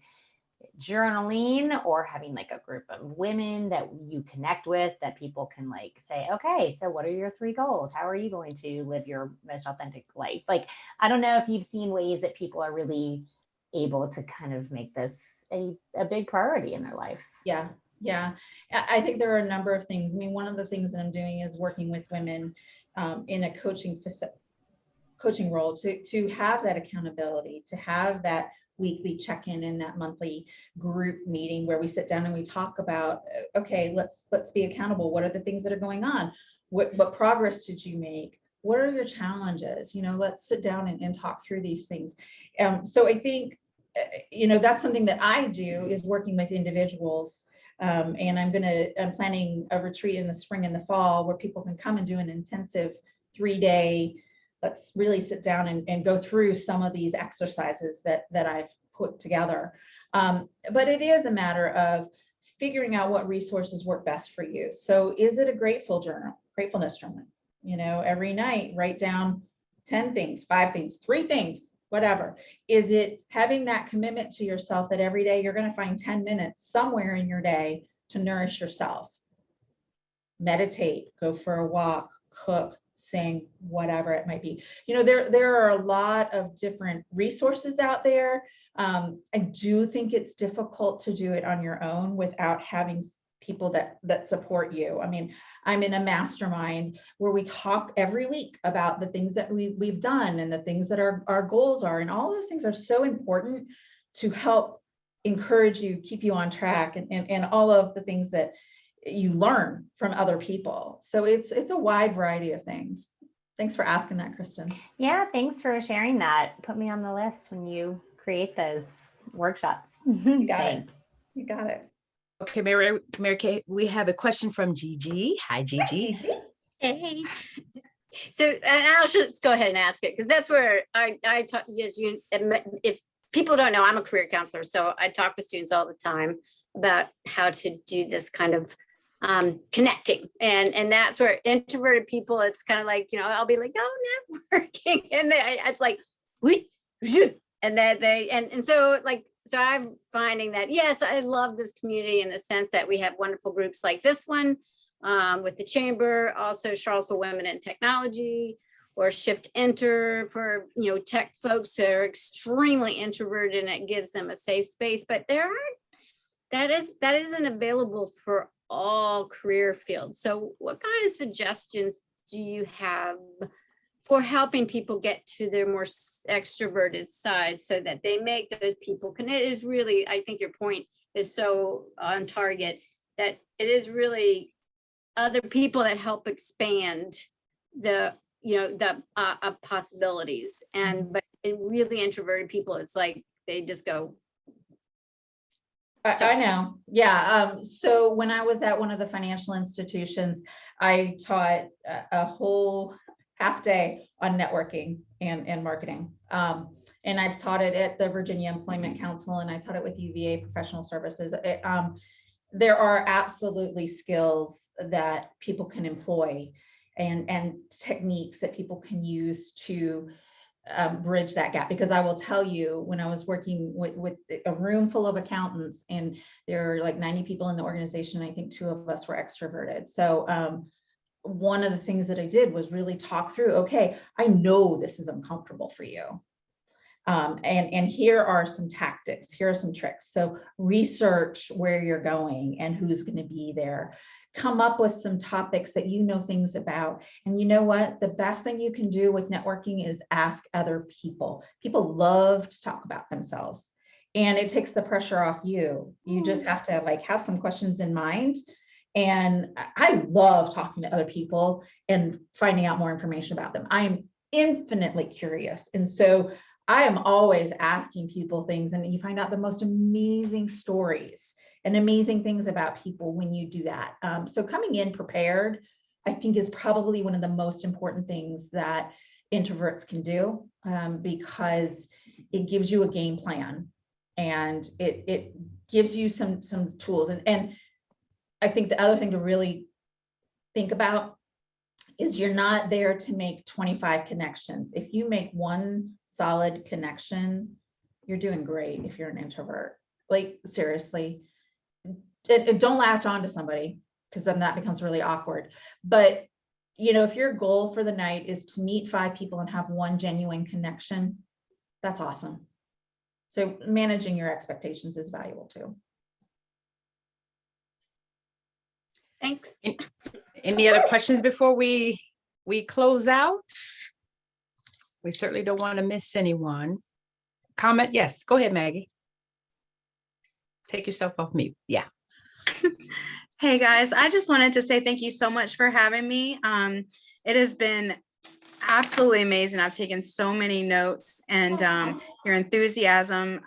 journaling or having like a group of women that you connect with that people can like say, okay, so what are your 3 goals? How are you going to live your most authentic life? Like, I don't know if you've seen ways that people are really able to kind of make this a big priority in their life. Yeah. I think there are a number of things. I mean, one of the things that I'm doing is working with women in a coaching role to have that accountability, to have that weekly check-in and that monthly group meeting where we sit down and we talk about, okay, let's be accountable. What are the things that are going on? What progress did you make? What are your challenges? Let's sit down and talk through these things. So I think, that's something that I do is working with individuals. And I'm planning a retreat in the spring and the fall where people can come and do an intensive 3-day, let's really sit down and go through some of these exercises that I've put together. But it is a matter of figuring out what resources work best for you. So is it a gratefulness journal? Every night, write down 10 things, 5 things, 3 things, whatever. Is it having that commitment to yourself that every day you're going to find 10 minutes somewhere in your day to nourish yourself? Meditate, go for a walk, cook, sing, whatever it might be. There are a lot of different resources out there. I do think it's difficult to do it on your own without having people that support you. I mean, I'm in a mastermind where we talk every week about the things that we've done and the things that our goals are. And all those things are so important to help encourage you, keep you on track, and all of the things that you learn from other people. So it's a wide variety of things. Thanks for asking that, Kristen. Yeah, thanks for sharing that. Put me on the list when you create those workshops. You got Thanks. it. You got it. Okay, Mary Kay, we have a question from Gigi. Hi, Gigi. Hey. So, and I'll just go ahead and ask it because that's where I talk. Yes, if people don't know, I'm a career counselor, so I talk with students all the time about how to do this kind of connecting, and that's where introverted people, it's kind of like, I'll be like, oh, networking, and it's like, and then and so like. So I'm finding that, yes, I love this community in the sense that we have wonderful groups like this one with the Chamber, also Charlottesville Women in Technology, or Shift Enter for, tech folks that are extremely introverted, and it gives them a safe space. But that isn't available for all career fields. So what kind of suggestions do you have for helping people get to their more extroverted side so that they make those people, and it is really, I think your point is so on target, that it is really other people that help expand the possibilities. But in really introverted people, it's like they just go. I know. Yeah. So when I was at one of the financial institutions, I taught a whole half day on networking and marketing. And I've taught it at the Virginia Employment Council, and I taught it with UVA Professional Services. There are absolutely skills that people can employ and techniques that people can use to bridge that gap. Because I will tell you, when I was working with a room full of accountants, and there are like 90 people in the organization, I think 2 of us were extroverted. So one of the things that I did was really talk through, okay, I know this is uncomfortable for you. And here are some tactics, here are some tricks. So research where you're going and who's going to be there. Come up with some topics that you know things about. And you know what? The best thing you can do with networking is ask other people. People love to talk about themselves, and it takes the pressure off you. You just have to like have some questions in mind. And I love talking to other people and finding out more information about them. I am infinitely curious. And so I am always asking people things, and you find out the most amazing stories and amazing things about people when you do that. So coming in prepared, I think, is probably one of the most important things that introverts can do, because it gives you a game plan, and it gives you some tools. And I think the other thing to really think about is you're not there to make 25 connections. If you make one solid connection, you're doing great if you're an introvert. Like, seriously, don't latch on to somebody, because then that becomes really awkward. But you know, if your goal for the night is to meet 5 people and have one genuine connection, that's awesome. So managing your expectations is valuable too. Thanks. Any other questions before we close out? We certainly don't want to miss anyone. Comment? Yes, go ahead, Maggie. Take yourself off mute. Yeah. Hey guys, I just wanted to say thank you so much for having me. It has been absolutely amazing. I've taken so many notes, and your enthusiasm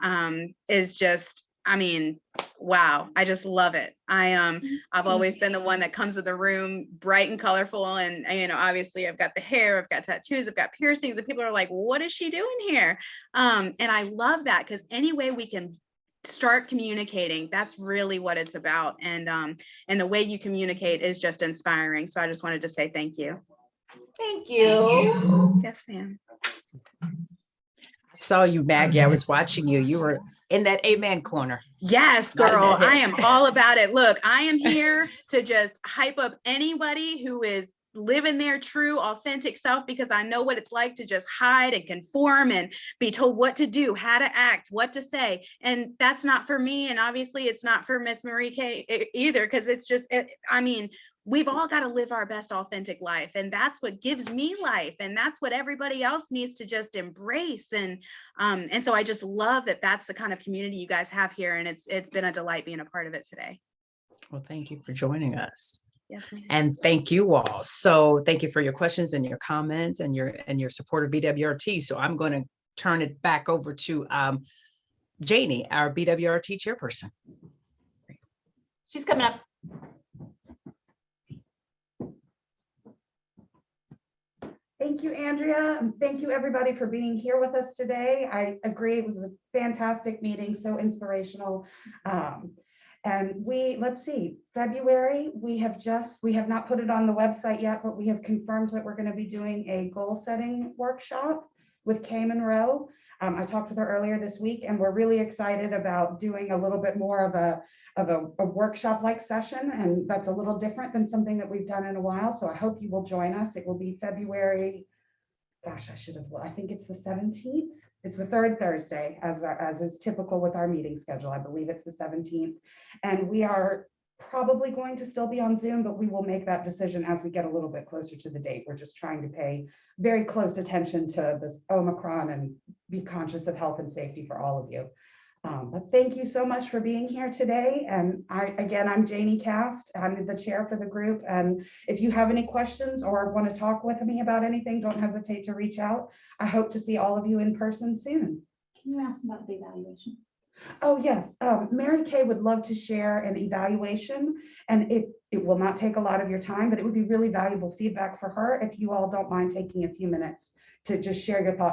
is just, I mean, wow, I just love it. I've always been the one that comes to the room bright and colorful, and you know, obviously I've got the hair, I've got tattoos, I've got piercings, and people are like, what is she doing here? And I love that, because any way we can start communicating, that's really what it's about. And the way you communicate is just inspiring. So I just wanted to say thank you. Thank you. Yes, ma'am. I saw you, Maggie. I was watching you. You were in that amen corner. Yes, girl, I am all about it. Look, I am here to just hype up anybody who is living their true, authentic self, because I know what it's like to just hide and conform and be told what to do, how to act, what to say. And that's not for me. And obviously it's not for Miss Marie Kay either, because it's just, I mean, we've all got to live our best authentic life. And that's what gives me life. And that's what everybody else needs to just embrace. And so I just love that that's the kind of community you guys have here. And it's been a delight being a part of it today. Well, thank you for joining us. Yes, ma'am. And thank you all. So thank you for your questions and your comments and your support of BWRT. So I'm going to turn it back over to Janie, our BWRT chairperson. She's coming up. Thank you, Andrea. And thank you, everybody, for being here with us today. I agree, it was a fantastic meeting, so inspirational. And let's see, February, we have not put it on the website yet, but we have confirmed that we're going to be doing a goal setting workshop with Kay Monroe. I talked with her earlier this week, and we're really excited about doing a little bit more of a workshop-like session. And that's a little different than something that we've done in a while. So I hope you will join us. It will be February, gosh, I think it's the 17th. It's the 3rd Thursday, as is typical with our meeting schedule. I believe it's the 17th. And we are probably going to still be on Zoom, but we will make that decision as we get a little bit closer to the date. We're just trying to pay very close attention to this Omicron and be conscious of health and safety for all of you. But thank you so much for being here today. And I'm Janie Cast. I'm the chair for the group. And if you have any questions or want to talk with me about anything, don't hesitate to reach out. I hope to see all of you in person soon. Can you ask about the evaluation? Oh, yes. Mary Kay would love to share an evaluation, and it will not take a lot of your time, but it would be really valuable feedback for her if you all don't mind taking a few minutes to just share your thoughts